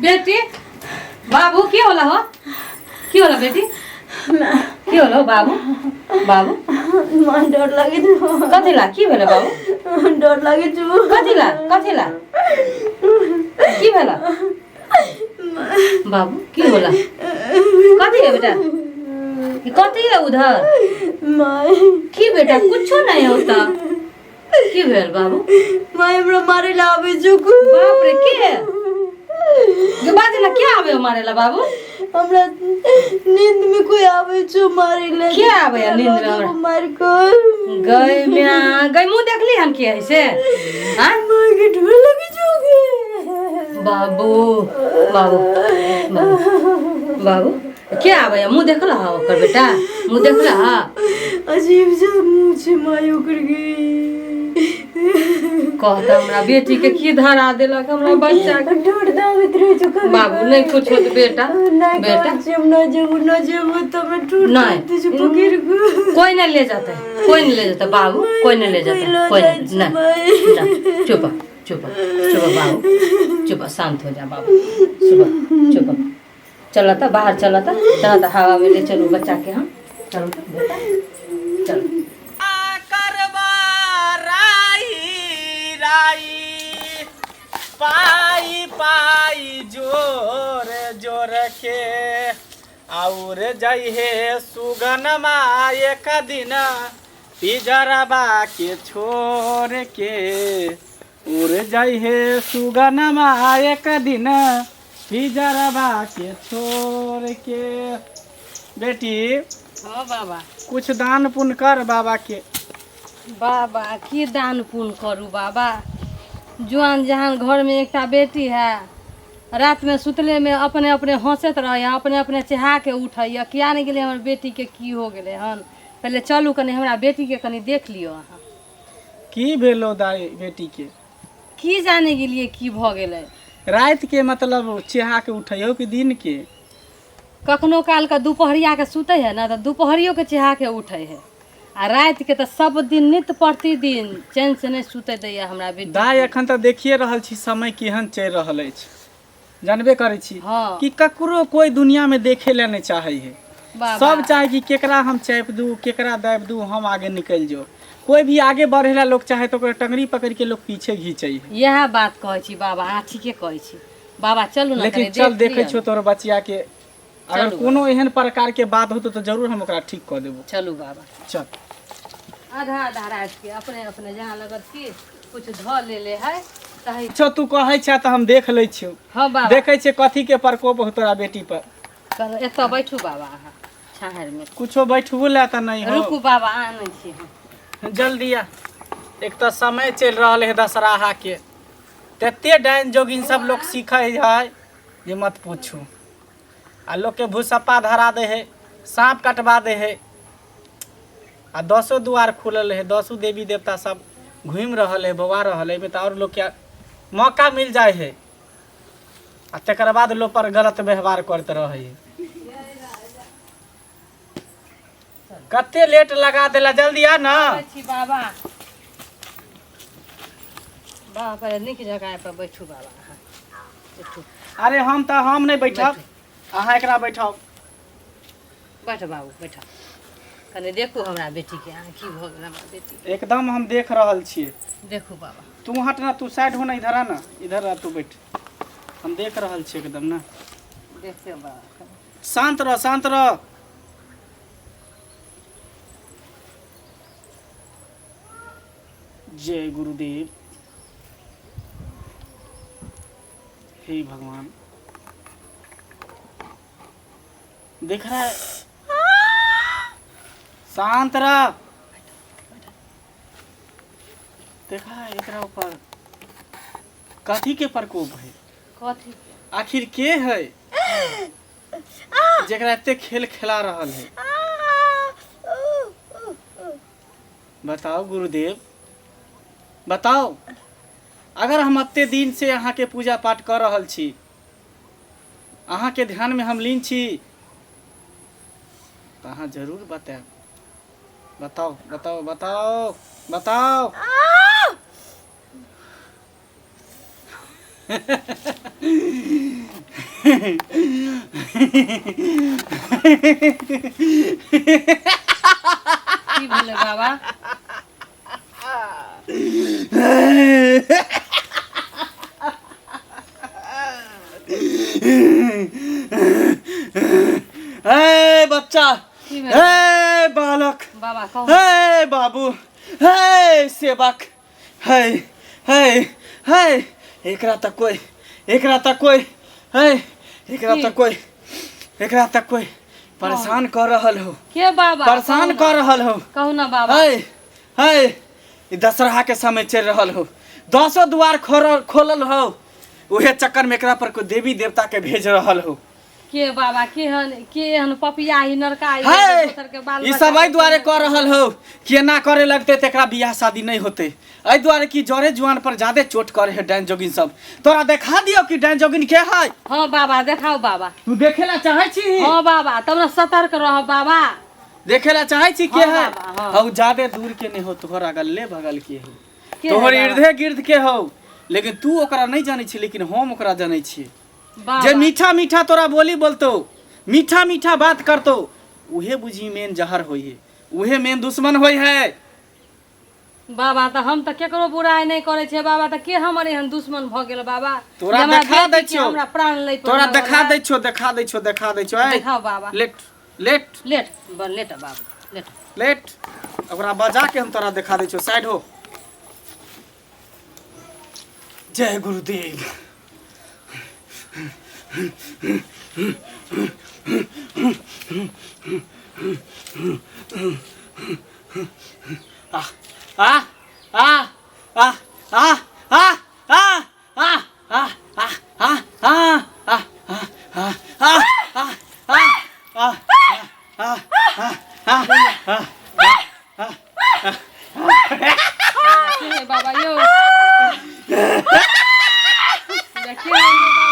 बेटी बाबू की होला हो की होला बेटी की होला हो बाबू बाबू मन डर लागे छु कथिला की भेले बाबू डर लागे छु कथिला की भेला बाबू की होला कथी है बेटा कथी है उधर माय की बेटा कुछ नहीं होता की भेल बाबू माय हमरा मारे ला आवे छु बाप रे के ये बाजेला क्या आवे मारेला बाबू हमरा नींद में कोई आवे छु मारे ला क्या आवे नींद में हमरा मार कर गई मैं गई मुंह देखली हम के है से हां माय के डर लगे छु बाबू बाबू बाबू क्या आवे मुंह देखला हो कर बेटा मुंह देखला अजीब सा मुंह से मायो कर गई कहता हमरा बेटी के की धरा देलक हमरा बच्चा के डर दावत रह छु बाबू नहीं कुछ होत बेटा बेटा जब न जब तो मैं टूट नहीं तुझे पकड़ को कोई नहीं ले जाता है कोई नहीं ले जाता बाबू कोई नहीं ले जाता कोई नहीं चुप चुप चुप बाबू चुप शांत हो जा बाबू चुप चला था बाहर चला था हवा में ले चलो बच्चा के हम चलो बेटा चलो पाई पाई जोर जोर के और जइहे सुगनमा एक दिन पिजरबा के छोड़ के उड़ जइहे सुगनमा एक दिन पिजरबा के छोड़ के। बेटी हाँ बाबा कुछ दान पुण्य कर बाबा के। बाबा की दान पुण्य करू बाबा जुआन जहान घर में एक बेटी है रात में सुतले में अपने अपने हंसत रहे अपने अपने चहा के उठैया किया नहीं गेले हमर बेटी के की हो गेले हन पहले चलू कनी हमरा बेटी के कनी देख लियो अहाँ की भेलो दाई बेटी के की जाने के लिए की भ गेले रात के मतलब चहा के उठैयो कि दिन के कखनो काल का दोपहरिया के सुते है ना तो दोपहरियो के चहा के उठे है आ रात के तो सब दिन नित्य प्रतिदिन चैन से नहीं सुते दैया हमरा बेटी दाई अखन तो देखिए रहल छी समय केहन चल रहल अछि जानबे करै छी हाँ। कि ककरो कोई दुनिया में देखे ले नहीं चाहे है सब चाहे कि केकरा हम चाप दू केकरा दाब दू हम आगे निकल जाओ कोई भी आगे बढ़े ला लोग चाहे तो टंगरी पकड़ के लोग पीछे घींचे है यह बात कहै छी बाबा अहाँ ठीके कहै छी बाबा चलू ना लेकिन चल देखे छो तोर बचिया के अगर कोनो एहन प्रकार के बात होतो तो जरूर हम ओकरा ठीक कर देबो चलू बाबा चल आधा आधा रात के अपने अपने जहाँ लगत की कुछ ध ले है तही छो तू कहै छ त हम देख लै छियो हाँ बाबा देखै छे कथी के प्रकोप हो तोरा बेटी पर कर एतऽ बैठू बाबा अहाँ छाहर में कुछो बैठबो ला त नहीं हो रुकू बाबा आनै छी हम जल्दी आ एक तो समय चल रहा है दशहरा के तते डाइन जोगिन सब लोग सीखे है ये मत पूछू आ लोग के भूसप्पा धरा दे है सांप कटवा दे है आ 10 द्वार खुलल है 10 देवी देवता सब घूम रहल है बवा रहल है में तो और लोग के मौका मिल जाए है आ तकर बाद लोग पर गलत व्यवहार करते रहे है कते लेट लगा देला जल्दी आ ना छी बाबा बाबा पर निक जगह पर बैठू बाबा अहाँ बैठू अरे हम नहीं बैठब अहाँ एकरा बैठाओ बैठ बाबू बैठा कने देखू हमरा बेटी के अहाँ की भ गेल हमरा बेटी एकदम हम देख रहल छिए देखू बाबा तू हट ना तू साइड हो ना इधर आ ना इधर आ तू बैठ हम देख रहल छिए एकदम ना देखियो बाबा शांत रह जय गुरुदेव हे भगवान देख रहा है शांत रह देखा है एकरा ऊपर कथी के प्रकोप है कथी आखिर के है जेकरा एते खेल खेला रहल है बताओ गुरुदेव बताओ अगर हम अत्ते दिन से अहाँ के पूजा पाठ कर रहल छी अहाँ के ध्यान में हम लीन छी तो अहाँ जरूर बताओ बताओ की भेलै बाबा? हे बच्चा, की भेलै? हे बालक, बाबा कहू। हे बाबू, हे सेवक, हे हे हे एकरा तक कोई, एकरा तक कोई, हे एकरा तक कोई, एकरा तक कोई परेशान कर रहल हो। के बाबा? परेशान कर रहल हो। कहू ना बाबा। हे हे ई दशहरा के समय चल रहल हो, 10 द्वार खोलल हो, उहे चक्कर में एकरा पर कोई देवी देवता के भेज रहल हो। के बाबा केहन पपिया ही नरका ही हे दोसर के बाल ई बच्चा सब एहि दुआरे कर रहल हो कि ना करे लगते तो एकरा बियाह शादी नहीं होते। एहि दुआरे कि जरे जुआन पर ज्यादा चोट करे है डायन जोगिन सब। तोरा देखा दियो कि डायन जोगिन के है। हाँ बाबा देखाओ बाबा। तू देखेला चाहे छी? हाँ बाबा तब ना सतर्क रह बाबा। देखेला चाहे छी के हाँ है? बाबा, हाँ। हौ ज्यादा दूर के नहीं हो, तोहरा गल्ले बगल के हो, के तोहर है बाबा? इर्धे गिर्द के हो, लेकिन तू ओकरा नहीं जाने छी, लेकिन हम ओकरा जाने छी। बाबा जे मीठा मीठा तोरा बोली बोलतो, मीठा मीठा बात करतो, उहे बुझी मेन जहर होई है, उहे मेन दुश्मन होई है। बाबा तो हम तो केकरो बुराई नहीं करे छे बाबा, तो के हमर एहन दुश्मन भ गेल बाबा? तोरा जे हमरा देखा बेटी दै के छियो, हमरा प्राण लै पर तोरा लगल देखा है। दै छो, देखा दै छो, देखा दै छो। देखाओ बाबा। लेट लेट लेट लेट बाबा लेट। लेट ओकरा बजा के हम तोरा देखा दै छो। साइड हो। जय गुरुदेव। आ आ आ आ आ आ आ आ आ आ आ के है बाबा यो? देखिए बाबा।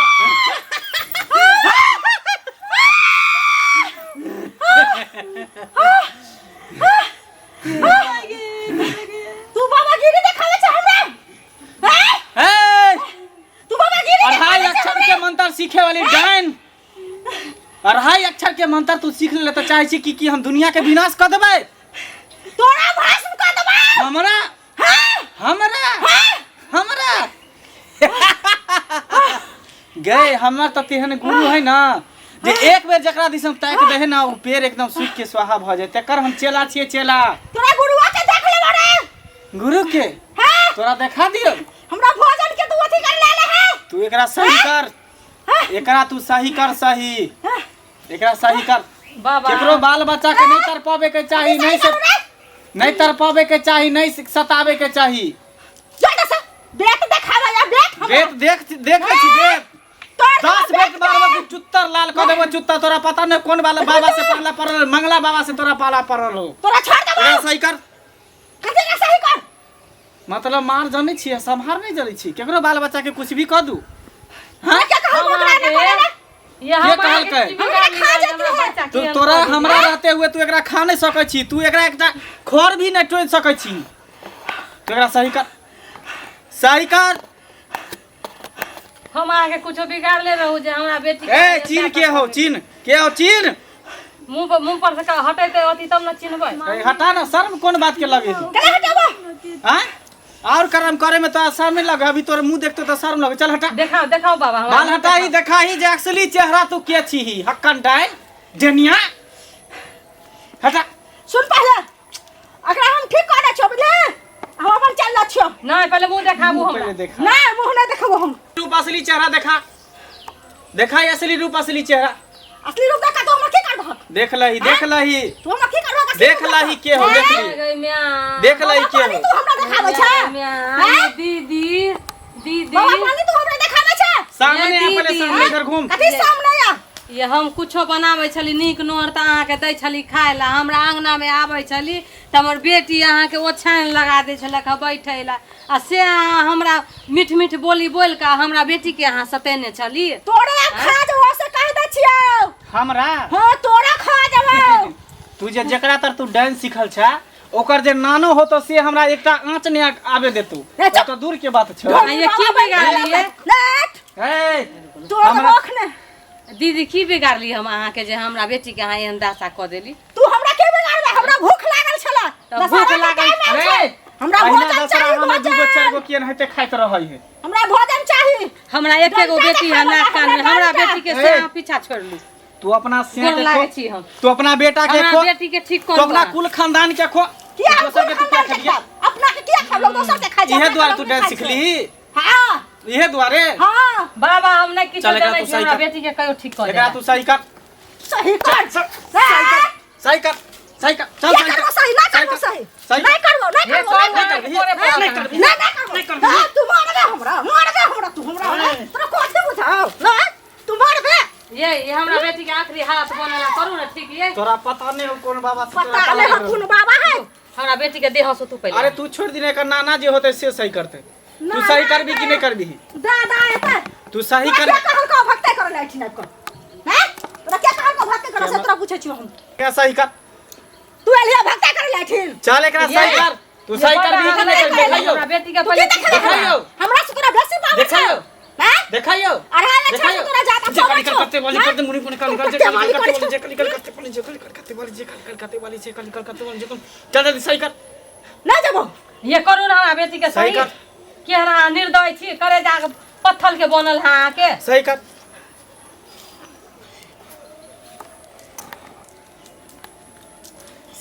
तू बाबा गिरी देखावे छ हमरा? हैं? तू बाबा गिरी अढ़ाई अक्षर के मंत्र सीखे वाली डायन, अढ़ाई अक्षर के मंत्र तू सीख ले तो चाहे छी कि हम दुनिया के विनाश कर देबै? तोरा भस्म कर देबै। हमरा हमरा हमरा गए हमर तो तेहन गुरु है ना, जे एक बेर जकरा दिस हम ताक दे है ना, वो पेड़ एकदम सूख के स्वाहा भ जाए। तेकर हम चेला छिए, चेला। तोरा गुरुआ के देख ले बारे। गुरु के हैं? तोरा देखा दियो। हमरा भोजन के तू अथी कर ले है। तू एकरा सही कर, एकरा तू सही कर, सही एकरा सही कर। बाबा केकरो बाल बच्चा के नहीं तर पावे के चाही, नहीं से नहीं तर पावे के चाही, नहीं सतावे के चाही। जल्दी से बेट देखावा या बेट। बेट देख देख छी बेट। 10 बेट मारबो कि चुत्तर लाल कर देबो। चुत्ता तोरा पता नहीं कौन वाला बाबा से पाला पड़ल, मंगला बाबा से तोरा पाला पड़ल हो। तोरा छोड़ देबो। एकरा सही कर। कथि का सही कर? मतलब मार जाने छी, संभार नहीं जाने छी, केकरो बाल बच्चा के कुछ भी कह दू। हां क्या कहू ओकरा ने करे ना? ये के कहलकै? हमरा खा जाती है। तू तोरा हमरा रहते हुए तू एकरा खा नहीं सकै छी, तू एकरा एकटा खोर भी नहीं टोइ सकै छी। तू एकरा सही कर, सही कर। हम आके कुछो बिगाड़ ले रहू जे हमरा बेटी ए चीन के हो, चीन के हो, चीन मुंह पर से हटेते अथी तब न चिन्हबै। ए, हटा ना, शर्म कौन बात के लगे तू? कला हटाबो। हां और कर्म करे में तो शर्म नहीं लगे। अभी तोर मुंह देखते तो शर्म लगे। चल हटा, देखाओ देखाओ बाबा हमरा। बाल हटा ही, देखा ही जे असली चेहरा तू के छी ही। हक्कन डाय डेनिया हटा। सुन पहले अकरा हम ठीक कर दै छौ बुझले। हम अपन चल ल छियो। नहीं पहले मुंह देखाबू मुंह हमरा। पहले देखा, ना मुंह ना देखबो हम। रूप असली चेहरा देखा, देखा ही असली रूप, असली चेहरा असली रूप देखा तो हम की करबो? देख लही, देख लही, तू हम की करबो? देख लही के हो, देख ली, गई म्या। देख लही के हो। तू हमरा देखाबै छ। म्या दीदी दीदी बाबा पानी तू हमरा देखाबै छ। सामने आ, पहले दीदी। सामने इधर घूम। कथि सामने आ? ये हम कुछो बनाबै छली नीक नोर त अहाँ के दै छली खाय ला। हमरा आंगना में आबै छली त हमर बेटी अहाँ के ओछान लगा दै छलक बैठै ला, आ से अहाँ हमरा मीठ मीठ बोली बोल के हमरा बेटी के अहाँ सतेने छली। तोरे खा जबो से कह दै छियो। हमरा हां तोरा खा जबो। तू जे जेकरा तर तू डांस सिखल छ, ओकर जे नानो होतो से हमरा एकटा आंच ने आवे देतू। ए, चुप। तो दूर के बात छ। ये की बिगाड़ लिए? लेट ए तोरा हमरा मुख ने दीदी की बिगाड़ली हम अहाँ के जे हमरा बेटी के अहाँ एहन दासा कऽ देली? तू हमरा के बिगाड़ दे? हमरा भूख लागल छला। तऽ भूख लागल अरे हमरा अहिना भोजन दशहरा चाहिए, में दूगो भोजन। 4 गो कियन हेते खाइत रहै है। हमरा भोजन चाहिए। हमरा एकेगो बेटी है नाक कान में, हमरा बेटी के से अहाँ पीछा छोड़लू। तू अपना से गोर लागै छी हम। तू अपना बेटा के हमरा खो, बेटी के ठीक तू करू। अपना कुल खानदान के खो। किया दोसर के तू क्या खानदान के खा खाब? अपना के किया खाब? लोग दोसर के खा जाए। इहे द्वारे तू डांस सिखली? हां इहे द्वारे? हां बाबा हम नहीं किछो चल, एकरा जानै तू छी, सही हमरा कर। बेटी के कहियो ठीक कर एकरा दे। तू सही कर। सही कर। सही कर। सही कर। चल क्या करबो सही? ना करबो सही। सही। नहीं करबो, नहीं ये करबो। कौन नहीं है? करबो। करे पड़ा नहीं कर। करबो। नहीं करबो। हां तू मार दे हमरा। मार दे हमरा तू हमरा। तोरा कोसे बुझाओ? ना तू मार दे। ये हमरा बेटी के आखिरी हाथ बनेला करू ना ठीक ये। तोरा पता नहीं हो कौन बाबा से तोरा पता नहीं पता हम कौन बाबा है। हमरा बेटी के देह से तू पहले। अरे तू छोड़ दिने का नाना जे होते से सही करते। तू ना, सही ना, करबी कि ना। नहीं करबी? दादा है तू सही कर। क्या कहल को भक्ते कर लाइट ना को? हैं? तोरा क्या कहल को भक्ते कर से तोरा पूछे छी हम। क्या सही कर? तू एलिया भक्ते कर लाइट। चल एकरा ये- सही कर। तू सही करबी कि नहीं करबी? देखाइयो। हमरा बेटी के तू पहले के देख देखाइयो। हमरा से तोरा बेसी बाबू देखाइयो। हैं? देखाइयो। अरे हां अच्छा तोरा जाता जे काली समझ। करते वाली करते मुनी पुनी काली करते करते वाली करते करते। वाली जे काली करते वाली जे काली करते वाली जे काली करते वाली जे काली करते वाली जे चल जल्दी सही कर। ना जबो। ये करू ना हमरा बेटी के सही सही कर। केहरा निर्दय छी करे जा पत्थर के बनल है आके। सही कर।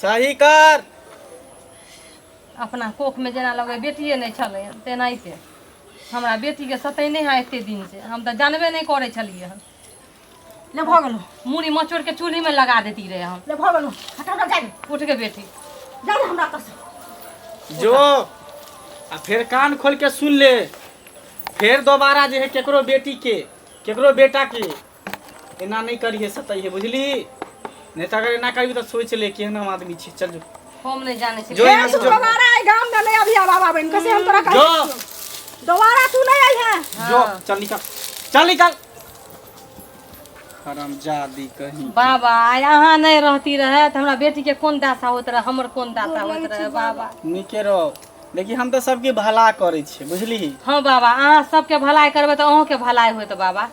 सही कर। अपना कोख में जेना लगे बेटिए नहीं छलै तेनाहिते हमरा बेटी के सतै नहीं है एते दिन से। हम तो जानबे नहीं करे छलिए हन। ले भ गेलो। मूड़ी मचोड़ के चूल्ही में लगा देती रहे हम। ले भ गेलो। हटा ना जाए। उठ के बेटी जा रे हमरा तस। जो आ फिर कान खोल के सुन ले। फिर दोबारा जे है केकरो बेटी के केकरो बेटा के एना नहीं करिए सतई है बुझली? नहीं तो अगर एना करबी तो सोच ले केहन हम आदमी छी। चल जो हम नहीं जाने छी। जो फिर यहाँ से जो। दोबारा आई गांव में नहीं अभी बाबा बहन कैसे हम तोरा जो कह। दोबारा तू नहीं आई है। जो चल निकल। चल निकल। हरामजादी कहीं। बाबा यहाँ नहीं रहती रहे तो हमरा बेटी के कौन दासा होत रहे, हमर कौन दासा होत रहे बाबा। निके रहो। देखिए हम तो सबके भला करे छे बुझली? हाँ बाबा अहाँ सबके भलाई करबे तो अहों के भलाई होत बाबा।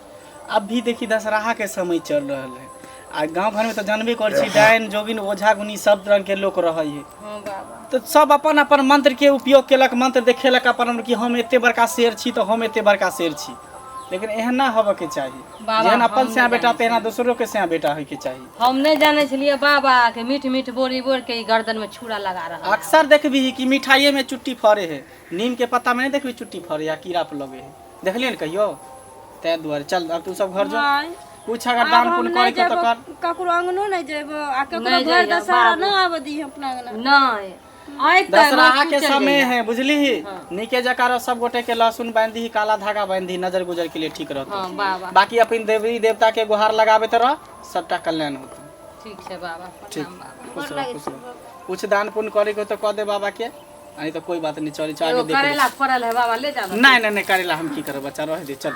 अब भी देखी दशहरा के समय चल रहा है आ गांव घर में तो जानबे कर छी डायन जोगिन ओझा गुनी सब रंग के लोग रहे है। हाँ बाबा तो सब अपन अपन मंत्र के उपयोग केलक, मंत्र देखेलक अपन कि हम एते बड़का शेर छी तो हम एते बड़का शेर छी। लेकिन एहन ना होबे के चाहिए। बाबा, जेहन अपन हम से नहीं बेटा जाने तेना दूसरों के से बेटा होय के चाहिए। हम नहीं जाने छलिए बाबा के मीठ मीठ बोरी बोर के ई गर्दन में छुरा लगा रहा। अक्सर देखबी कि मिठाइये में चुट्टी फरे है, नीम के पत्ता में नहीं देखबी चुट्टी फरे या कीड़ा पे लगे है। देखलिए न कहियो? तै दुआरे चल अब तू सब घर जा। कुछ अगर दान पुण्य करे के तो कर। ककरो अंगनो नहीं जेबो आ ककरो नहीं घर जाइयो, दशहरा बाबू। न आवे दी अपना अंगना। नहीं आई त दशहरा के समय है बुझली? निके जकार सब गोटे के लहसुन बांधी काला धागा बांधी नजर गुजर के लिए ठीक रहता। हाँ बाबा बाकी अपन देवी देवता के गुहार लगाबे तो रह सबटा कल्याण होता। ठीक है बाबा ठीक प्रणाम बाबा। खुश रह, खुश रह। कुछ दान पुण्य करे के तो कह दे बाबा के, नहीं तो कोई बात नहीं चली आगे एगो देख ले। करेला फरल है बाबा ले जा। नहीं नहीं नहीं करेला हम की करे बच्चा रह दे चल।